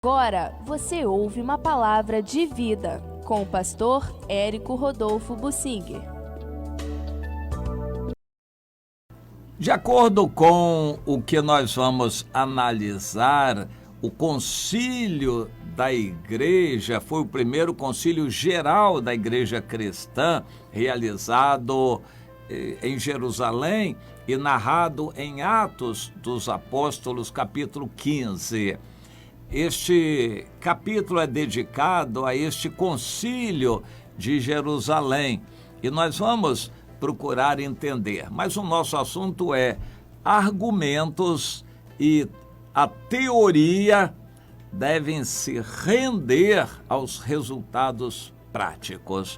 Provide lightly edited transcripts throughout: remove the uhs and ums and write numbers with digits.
Agora você ouve uma palavra de vida com o pastor Érico Rodolfo Bussinger. De acordo com o que nós vamos analisar, o concílio da igreja foi o primeiro concílio geral da igreja cristã, realizado em Jerusalém e narrado em Atos dos Apóstolos, capítulo 15. Este capítulo é dedicado a este concílio de Jerusalém e nós vamos procurar entender. Mas o nosso assunto é argumentos e a teoria devem se render aos resultados práticos.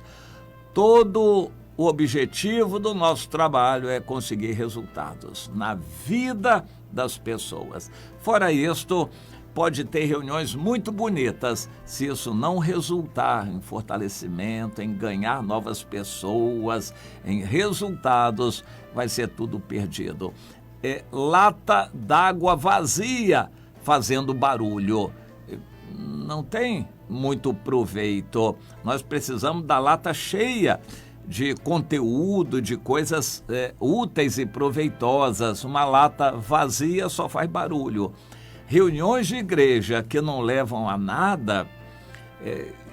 Todo o objetivo do nosso trabalho é conseguir resultados na vida das pessoas. Fora isto, pode ter reuniões muito bonitas, se isso não resultar em fortalecimento, em ganhar novas pessoas, em resultados, vai ser tudo perdido. É lata d'água vazia fazendo barulho. Não tem muito proveito. Nós precisamos da lata cheia de conteúdo, de coisas úteis e proveitosas. Uma lata vazia só faz barulho. Reuniões de igreja que não levam a nada,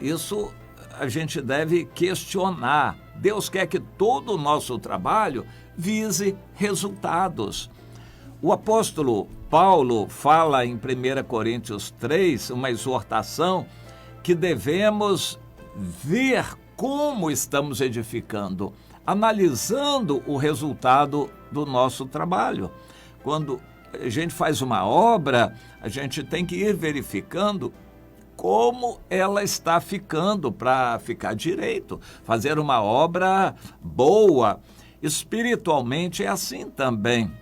isso a gente deve questionar. Deus quer que todo o nosso trabalho vise resultados. O apóstolo Paulo fala em 1 Coríntios 3, uma exortação que devemos ver como estamos edificando, analisando o resultado do nosso trabalho. Quando a gente faz uma obra, a gente tem que ir verificando como ela está ficando para ficar direito, fazer uma obra boa. Espiritualmente é assim também.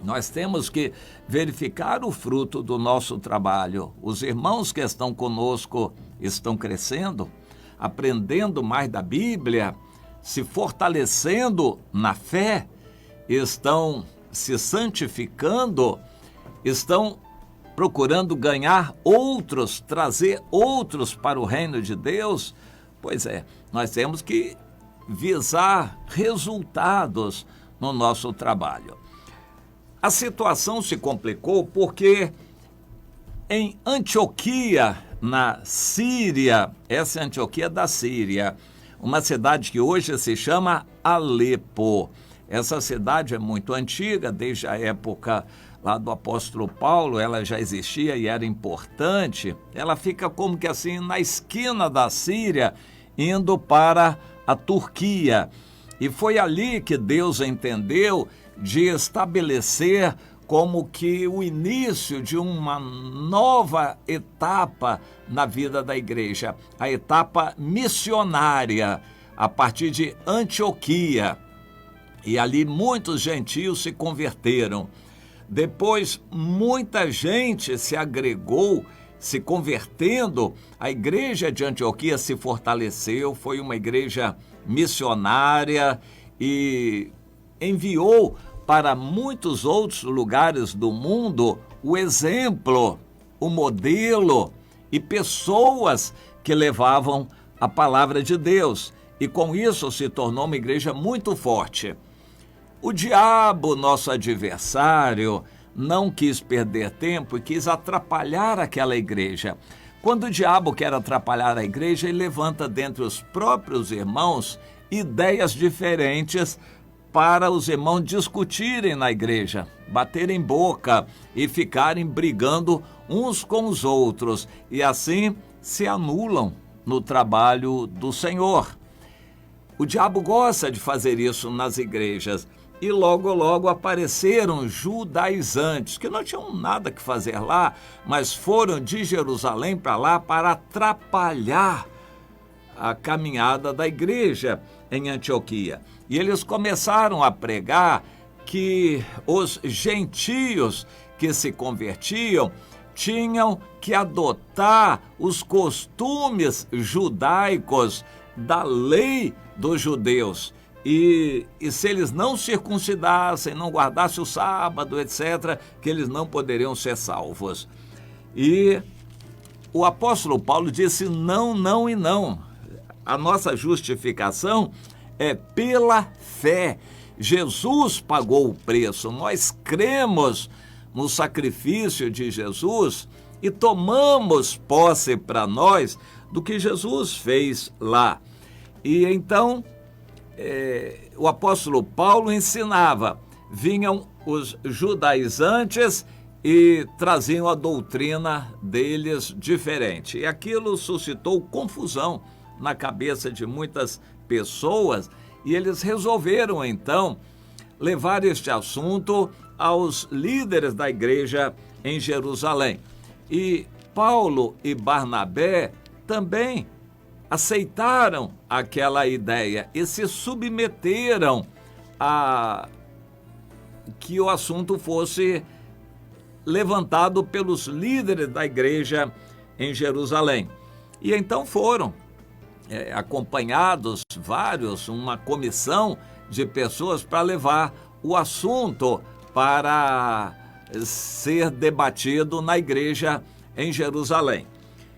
Nós temos que verificar o fruto do nosso trabalho. Os irmãos que estão conosco estão crescendo, aprendendo mais da Bíblia, se fortalecendo na fé, estão se santificando, estão procurando ganhar outros, trazer outros para o reino de Deus. Pois é, nós temos que visar resultados no nosso trabalho. A situação se complicou porque em Antioquia, na Síria, essa é Antioquia da Síria, uma cidade que hoje se chama Alepo. Essa cidade é muito antiga, desde a época lá do apóstolo Paulo, ela já existia e era importante. Ela fica como que assim na esquina da Síria, indo para a Turquia. E foi ali que Deus entendeu de estabelecer como que o início de uma nova etapa na vida da igreja, a etapa missionária, a partir de Antioquia. E ali muitos gentios se converteram. Depois, muita gente se agregou, se convertendo. A igreja de Antioquia se fortaleceu, foi uma igreja missionária e enviou para muitos outros lugares do mundo o exemplo, o modelo e pessoas que levavam a palavra de Deus. E com isso se tornou uma igreja muito forte. O diabo, nosso adversário, não quis perder tempo e quis atrapalhar aquela igreja. Quando o diabo quer atrapalhar a igreja, ele levanta dentre os próprios irmãos ideias diferentes para os irmãos discutirem na igreja, baterem boca e ficarem brigando uns com os outros. E assim se anulam no trabalho do Senhor. O diabo gosta de fazer isso nas igrejas. E logo apareceram judaizantes, que não tinham nada que fazer lá, mas foram de Jerusalém para lá para atrapalhar a caminhada da igreja em Antioquia. E eles começaram a pregar que os gentios que se convertiam tinham que adotar os costumes judaicos da lei dos judeus. E se eles não circuncidassem, não guardassem o sábado, etc., que eles não poderiam ser salvos. E o apóstolo Paulo disse não, não e não. A nossa justificação é pela fé. Jesus pagou o preço, nós cremos no sacrifício de Jesus e tomamos posse para nós do que Jesus fez lá. E então, o apóstolo Paulo ensinava, vinham os judaizantes e traziam a doutrina deles diferente. E aquilo suscitou confusão na cabeça de muitas pessoas e eles resolveram, então, levar este assunto aos líderes da igreja em Jerusalém. E Paulo e Barnabé também aceitaram aquela ideia e se submeteram a que o assunto fosse levantado pelos líderes da igreja em Jerusalém. E então foram acompanhados uma comissão de pessoas para levar o assunto para ser debatido na igreja em Jerusalém.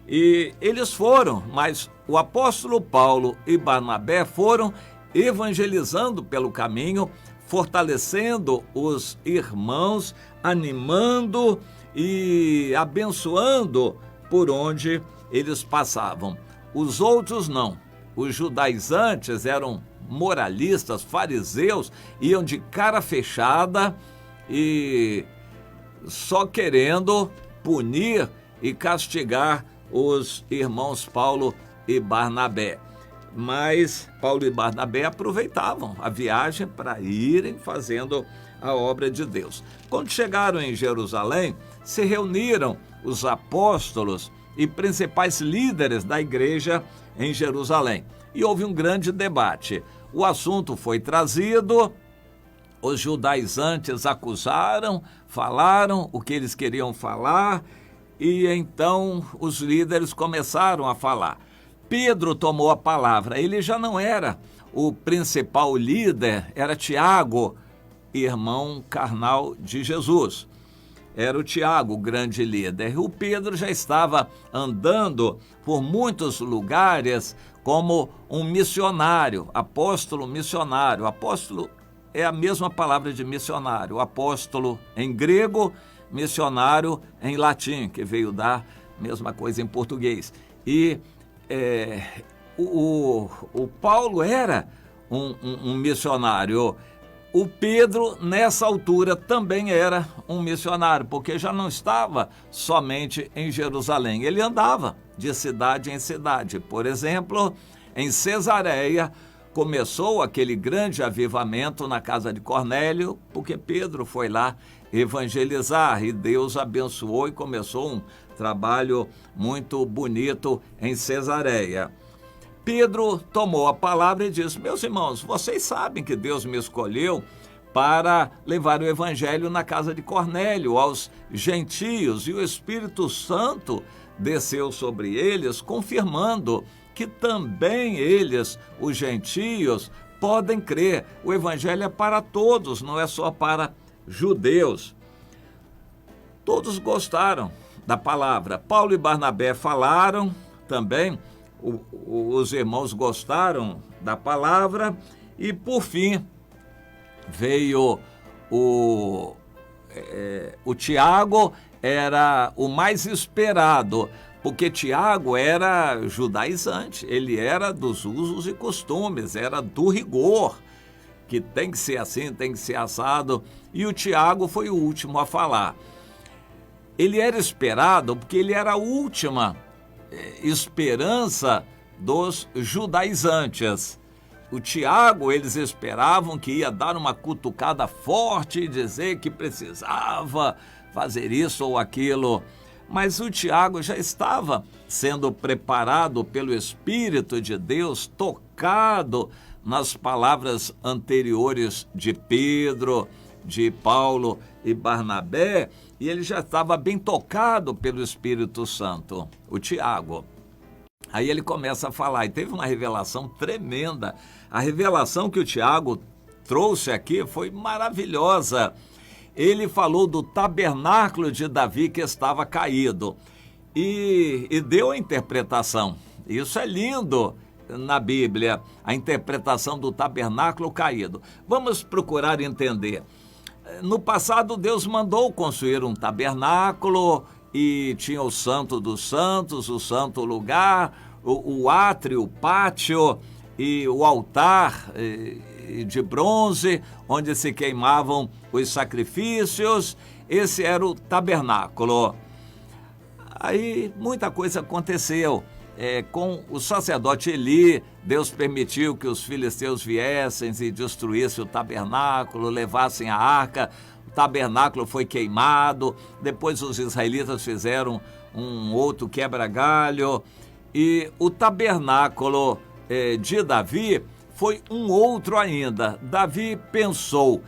E eles foram, mas o apóstolo Paulo e Barnabé foram evangelizando pelo caminho, fortalecendo os irmãos, animando e abençoando por onde eles passavam. Os outros não. Os judaizantes eram moralistas, fariseus, iam de cara fechada e só querendo punir e castigar os irmãos Paulo e Barnabé. Mas Paulo e Barnabé aproveitavam a viagem para irem fazendo a obra de Deus. Quando chegaram em Jerusalém, se reuniram os apóstolos e principais líderes da igreja em Jerusalém. E houve um grande debate. O assunto foi trazido, os judaizantes acusaram, falaram o que eles queriam falar, e então os líderes começaram a falar. Pedro tomou a palavra, ele já não era o principal líder, era Tiago, irmão carnal de Jesus. Era o Tiago, o grande líder. O Pedro já estava andando por muitos lugares como um missionário, apóstolo missionário. Apóstolo é a mesma palavra de missionário. Apóstolo em grego, missionário em latim, que veio dar a mesma coisa em português. E o Paulo era um missionário. O Pedro, nessa altura, também era um missionário, porque já não estava somente em Jerusalém. Ele andava de cidade em cidade. Por exemplo, em Cesareia, começou aquele grande avivamento na casa de Cornélio, porque Pedro foi lá evangelizar e Deus abençoou e começou um trabalho muito bonito em Cesareia. Pedro tomou a palavra e disse: meus irmãos, vocês sabem que Deus me escolheu para levar o evangelho na casa de Cornélio, aos gentios, e o Espírito Santo desceu sobre eles, confirmando que também eles, os gentios, podem crer. O evangelho é para todos, não é só para judeus. Todos gostaram da palavra. Paulo e Barnabé falaram também. Os irmãos gostaram da palavra e, por fim, veio o Tiago, era o mais esperado, porque Tiago era judaizante, ele era dos usos e costumes, era do rigor, que tem que ser assim, tem que ser assado, e o Tiago foi o último a falar. Ele era esperado porque ele era a última esperança dos judaizantes. O Tiago, eles esperavam que ia dar uma cutucada forte e dizer que precisava fazer isso ou aquilo, mas o Tiago já estava sendo preparado pelo Espírito de Deus, tocado nas palavras anteriores de Pedro, de Paulo e Barnabé, e ele já estava bem tocado pelo Espírito Santo, o Tiago. Aí ele começa a falar, e teve uma revelação tremenda. A revelação que o Tiago trouxe aqui foi maravilhosa. Ele falou do tabernáculo de Davi que estava caído. e deu a interpretação. Isso é lindo na Bíblia, a interpretação do tabernáculo caído. Vamos procurar entender. No passado, Deus mandou construir um tabernáculo e tinha o Santo dos Santos, o santo lugar, o átrio, o pátio e o altar de bronze, onde se queimavam os sacrifícios. Esse era o tabernáculo. Aí muita coisa aconteceu. Com o sacerdote Eli, Deus permitiu que os filisteus viessem e destruíssem o tabernáculo, levassem a arca. O tabernáculo foi queimado. Depois os israelitas fizeram um outro quebra-galho. E o tabernáculo de Davi foi um outro ainda. Davi pensou: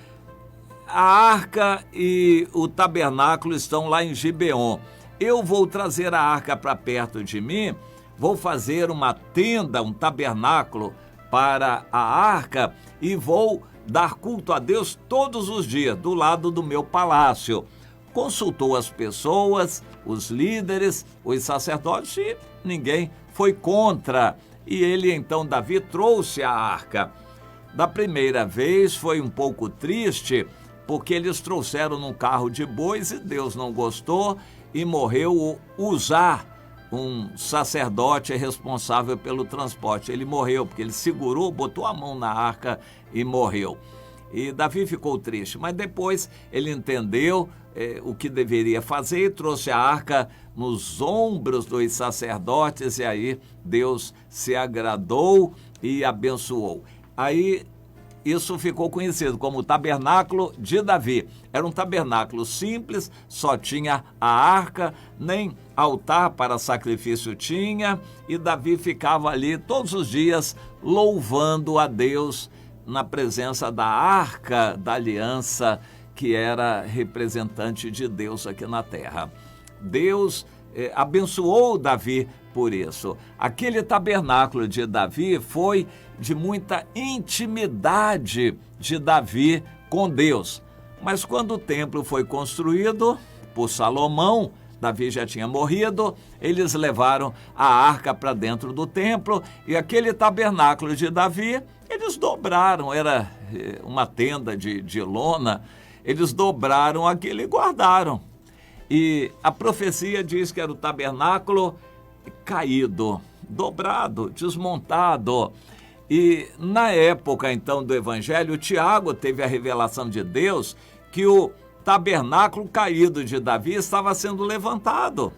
a arca e o tabernáculo estão lá em Gibeon. Eu vou trazer a arca para perto de mim, vou fazer uma tenda, um tabernáculo para a arca e vou dar culto a Deus todos os dias, do lado do meu palácio. Consultou as pessoas, os líderes, os sacerdotes e ninguém foi contra. E ele, então, Davi, trouxe a arca. Da primeira vez foi um pouco triste, porque eles trouxeram num carro de bois e Deus não gostou e morreu o Uzá, um sacerdote responsável pelo transporte. Ele morreu porque ele segurou, botou a mão na arca e morreu. E Davi ficou triste, mas depois ele entendeu o que deveria fazer e trouxe a arca nos ombros dos sacerdotes, e aí Deus se agradou e abençoou. Aí isso ficou conhecido como o tabernáculo de Davi. Era um tabernáculo simples, só tinha a arca, nem altar para sacrifício tinha, e Davi ficava ali todos os dias louvando a Deus na presença da arca da aliança, que era representante de Deus aqui na terra. Deus abençoou Davi por isso. Aquele tabernáculo de Davi foi de muita intimidade de Davi com Deus. Mas quando o templo foi construído por Salomão, Davi já tinha morrido, eles levaram a arca para dentro do templo e aquele tabernáculo de Davi, eles dobraram, era uma tenda de lona, eles dobraram aquilo e guardaram. E a profecia diz que era o tabernáculo caído, dobrado, desmontado. E na época, então, do Evangelho, Tiago teve a revelação de Deus que o tabernáculo caído de Davi estava sendo levantado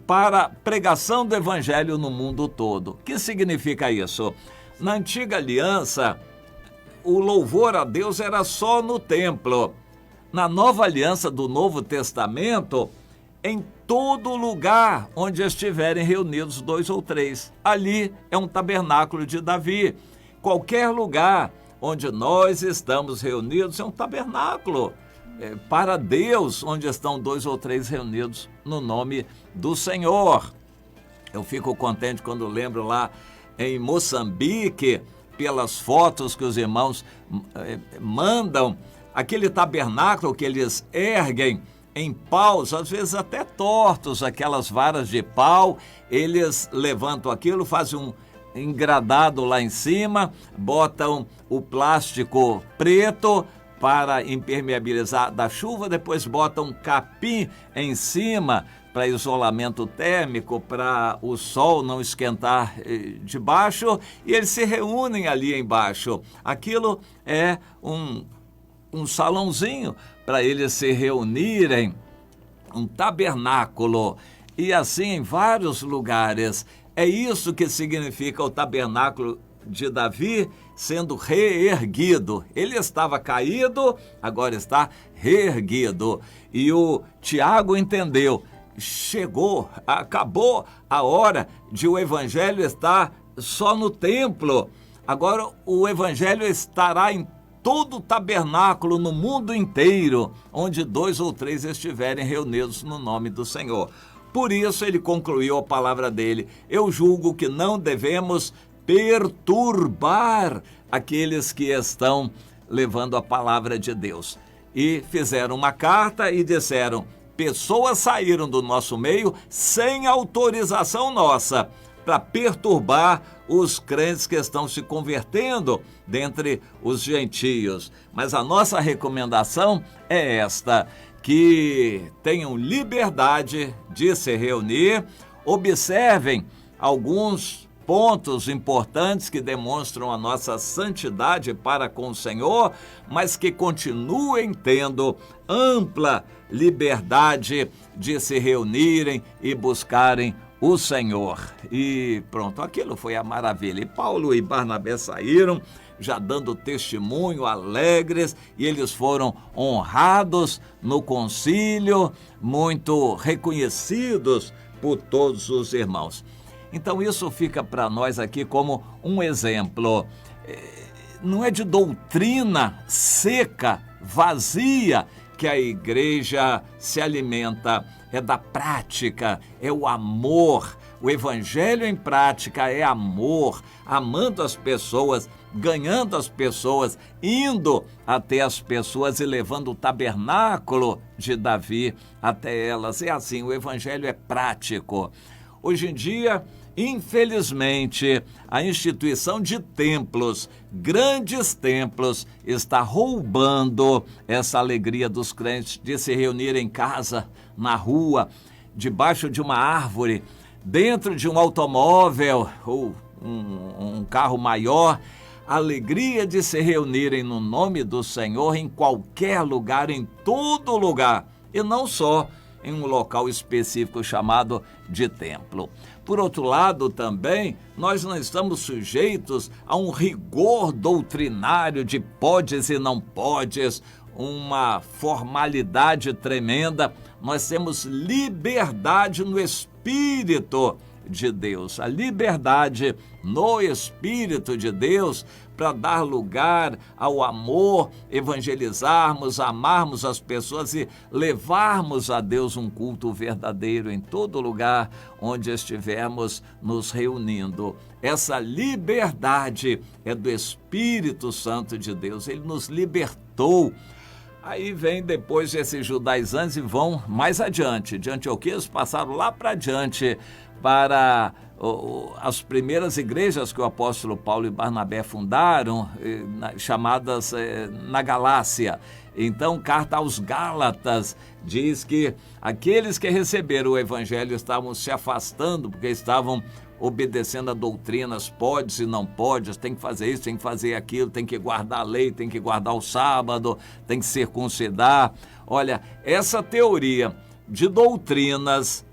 para pregação do Evangelho no mundo todo. O que significa isso? Na antiga aliança, o louvor a Deus era só no templo. Na nova aliança do Novo Testamento, em todo lugar onde estiverem reunidos 2 ou 3. Ali é um tabernáculo de Davi. Qualquer lugar onde nós estamos reunidos é um tabernáculo para Deus, onde estão 2 ou 3 reunidos no nome do Senhor. Eu fico contente quando lembro lá em Moçambique, pelas fotos que os irmãos mandam, aquele tabernáculo que eles erguem em paus, às vezes até tortos, aquelas varas de pau, eles levantam aquilo, fazem um engradado lá em cima, botam o plástico preto para impermeabilizar da chuva, depois botam capim em cima para isolamento térmico, para o sol não esquentar debaixo, e eles se reúnem ali embaixo. Aquilo é um salãozinho para eles se reunirem, um tabernáculo, e assim em vários lugares. É isso que significa o tabernáculo de Davi sendo reerguido. Ele estava caído, agora está reerguido. E o Tiago entendeu, acabou a hora de o evangelho estar só no templo. Agora o evangelho estará em todo o tabernáculo no mundo inteiro, onde 2 ou 3 estiverem reunidos no nome do Senhor. Por isso ele concluiu a palavra dele: eu julgo que não devemos perturbar aqueles que estão levando a palavra de Deus. E fizeram uma carta e disseram: pessoas saíram do nosso meio sem autorização nossa para perturbar os crentes que estão se convertendo dentre os gentios. Mas a nossa recomendação é esta: que tenham liberdade de se reunir, observem alguns pontos importantes que demonstram a nossa santidade para com o Senhor, mas que continuem tendo ampla liberdade de se reunirem e buscarem o Senhor. E pronto, aquilo foi a maravilha. E Paulo e Barnabé saíram já dando testemunho, alegres, e eles foram honrados no concílio, muito reconhecidos por todos os irmãos. Então isso fica para nós aqui como um exemplo. Não é de doutrina seca, vazia, que a igreja se alimenta, é da prática, é o amor. O evangelho em prática é amor, amando as pessoas, ganhando as pessoas, indo até as pessoas e levando o tabernáculo de Davi até elas. É assim, o evangelho é prático. Hoje em dia, infelizmente, a instituição de templos, grandes templos, está roubando essa alegria dos crentes de se reunir em casa, na rua, debaixo de uma árvore, dentro de um automóvel ou um carro maior. A alegria de se reunirem no nome do Senhor em qualquer lugar, em todo lugar, e não só em um local específico chamado de templo. Por outro lado, também, nós não estamos sujeitos a um rigor doutrinário de podes e não podes, uma formalidade tremenda. Nós temos liberdade no Espírito de Deus, a liberdade no Espírito de Deus para dar lugar ao amor, evangelizarmos, amarmos as pessoas e levarmos a Deus um culto verdadeiro em todo lugar onde estivermos nos reunindo. Essa liberdade é do Espírito Santo de Deus, ele nos libertou. Aí vem depois esses judaizantes e vão mais adiante. De Antioquia passaram lá para adiante, para as primeiras igrejas que o apóstolo Paulo e Barnabé fundaram, chamadas na Galácia. Então, carta aos Gálatas diz que aqueles que receberam o evangelho estavam se afastando porque estavam obedecendo a doutrinas, podes e não podes, tem que fazer isso, tem que fazer aquilo, tem que guardar a lei, tem que guardar o sábado, tem que circuncidar. Olha, essa teoria de doutrinas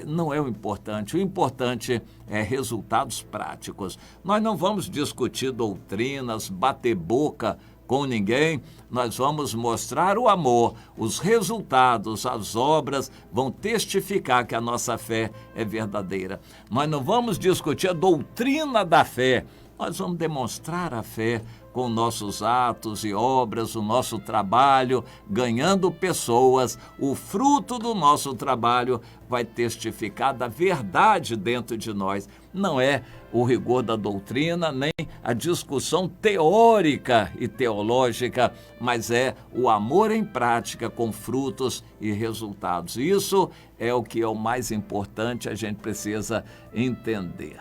não é o importante é resultados práticos. Nós não vamos discutir doutrinas, bater boca com ninguém, nós vamos mostrar o amor, os resultados, as obras vão testificar que a nossa fé é verdadeira. Nós não vamos discutir a doutrina da fé, nós vamos demonstrar a fé com nossos atos e obras, o nosso trabalho, ganhando pessoas. O fruto do nosso trabalho vai testificar da verdade dentro de nós. Não é o rigor da doutrina, nem a discussão teórica e teológica, mas é o amor em prática com frutos e resultados. Isso é o que é o mais importante, a gente precisa entender.